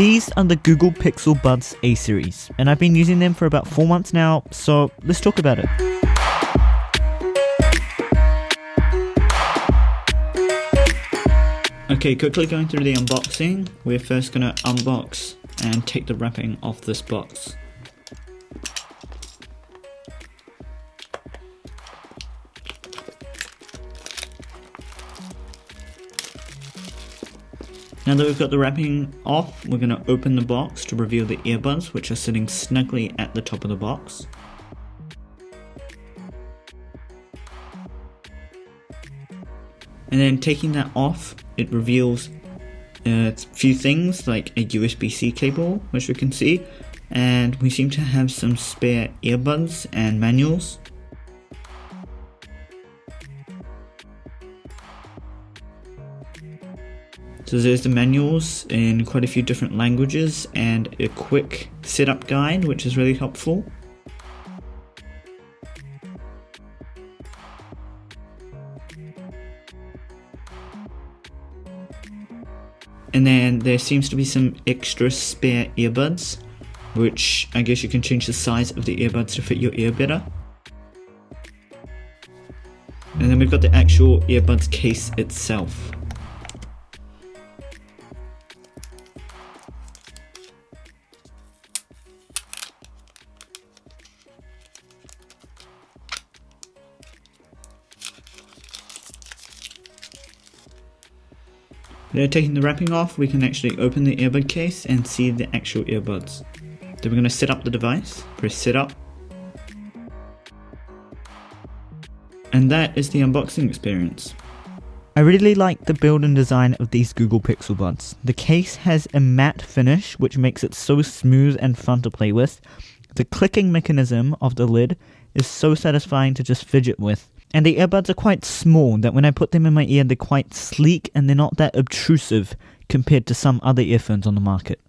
These are the Google Pixel Buds A series, and I've been using them for about 4 months now, so let's talk about it. Okay, quickly going through the unboxing, we're first going to unbox and take the wrapping off this box. Now that we've got the wrapping off, we're going to open the box to reveal the earbuds, which are sitting snugly at the top of the box. And then taking that off, it reveals a few things like a USB-C cable, which we can see, and we seem to have some spare earbuds and manuals. So there's the manuals in quite a few different languages and a quick setup guide, which is really helpful. And then there seems to be some extra spare earbuds, which I guess you can change the size of the earbuds to fit your ear better. And then we've got the actual earbuds case itself. Now taking the wrapping off, we can actually open the earbud case and see the actual earbuds. Then we're going to set up the device, press set up. And that is the unboxing experience. I really like the build and design of these Google Pixel Buds. The case has a matte finish, which makes it so smooth and fun to play with. The clicking mechanism of the lid is so satisfying to just fidget with. And the earbuds are quite small, that when I put them in my ear, they're quite sleek and they're not that obtrusive compared to some other earphones on the market.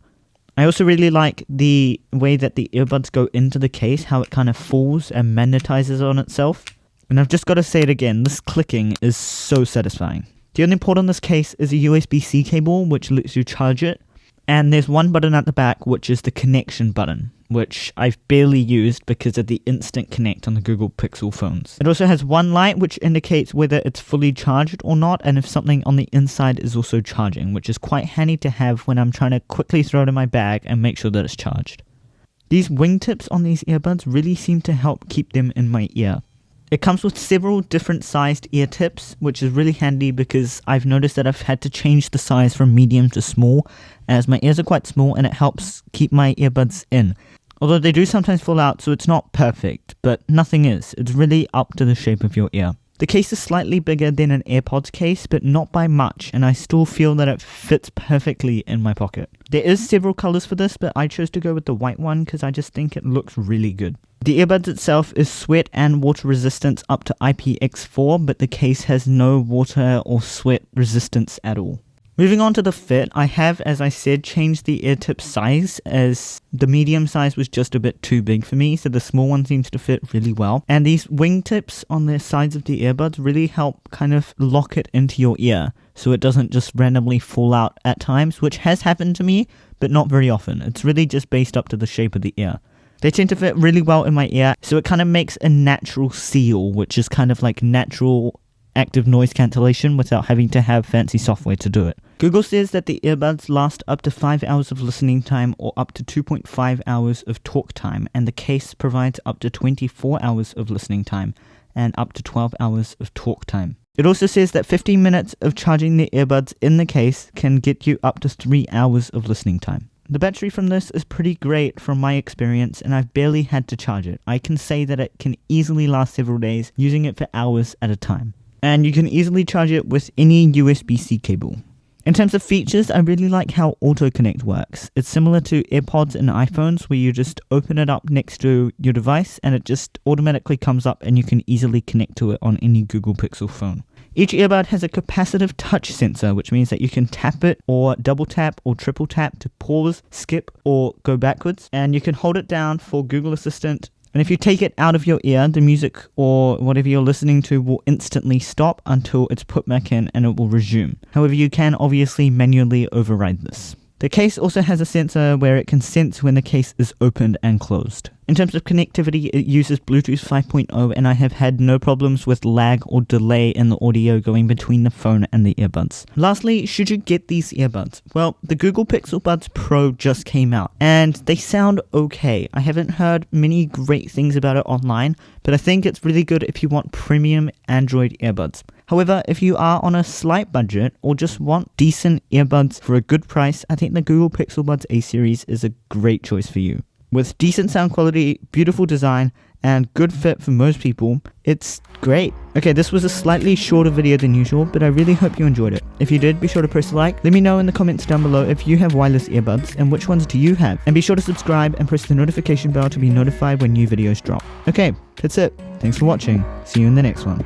I also really like the way that the earbuds go into the case, how it kind of falls and magnetizes on itself. And I've just got to say it again, this clicking is so satisfying. The only port on this case is a USB-C cable, which lets you charge it. And there's one button at the back, which is the connection button, which I've barely used because of the instant connect on the Google Pixel phones. It also has one light which indicates whether it's fully charged or not, and if something on the inside is also charging, which is quite handy to have when I'm trying to quickly throw it in my bag and make sure that it's charged. These wingtips on these earbuds really seem to help keep them in my ear. It comes with several different sized ear tips, which is really handy because I've noticed that I've had to change the size from medium to small, as my ears are quite small and it helps keep my earbuds in. Although they do sometimes fall out, so it's not perfect, but nothing is. It's really up to the shape of your ear. The case is slightly bigger than an AirPods case, but not by much, and I still feel that it fits perfectly in my pocket. There is several colors for this, but I chose to go with the white one because I just think it looks really good. The earbuds itself is sweat and water resistance up to IPX4, but the case has no water or sweat resistance at all. Moving on to the fit, I have, as I said, changed the ear tip size, as the medium size was just a bit too big for me, so the small one seems to fit really well. And these wingtips on the sides of the earbuds really help kind of lock it into your ear, so it doesn't just randomly fall out at times, which has happened to me, but not very often. It's really just based up to the shape of the ear. They tend to fit really well in my ear, so it kind of makes a natural seal, which is kind of like natural active noise cancellation without having to have fancy software to do it. Google says that the earbuds last up to 5 hours of listening time or up to 2.5 hours of talk time, and the case provides up to 24 hours of listening time and up to 12 hours of talk time. It also says that 15 minutes of charging the earbuds in the case can get you up to 3 hours of listening time. The battery from this is pretty great from my experience, and I've barely had to charge it. I can say that it can easily last several days, using it for hours at a time. And you can easily charge it with any USB-C cable. In terms of features, I really like how Auto Connect works. It's similar to AirPods and iPhones, where you just open it up next to your device and it just automatically comes up and you can easily connect to it on any Google Pixel phone. Each earbud has a capacitive touch sensor, which means that you can tap it or double tap or triple tap to pause, skip, or go backwards. And you can hold it down for Google Assistant. And if you take it out of your ear, the music or whatever you're listening to will instantly stop until it's put back in and it will resume. However, you can obviously manually override this. The case also has a sensor where it can sense when the case is opened and closed. In terms of connectivity, it uses Bluetooth 5.0 and I have had no problems with lag or delay in the audio going between the phone and the earbuds. Lastly, should you get these earbuds? Well, the Google Pixel Buds Pro just came out and they sound okay. I haven't heard many great things about it online, but I think it's really good if you want premium Android earbuds. However, if you are on a slight budget or just want decent earbuds for a good price, I think the Google Pixel Buds A series is a great choice for you. With decent sound quality, beautiful design, and good fit for most people, it's great. Okay, this was a slightly shorter video than usual, but I really hope you enjoyed it. If you did, be sure to press a like. Let me know in the comments down below if you have wireless earbuds and which ones do you have. And be sure to subscribe and press the notification bell to be notified when new videos drop. Okay, that's it. Thanks for watching. See you in the next one.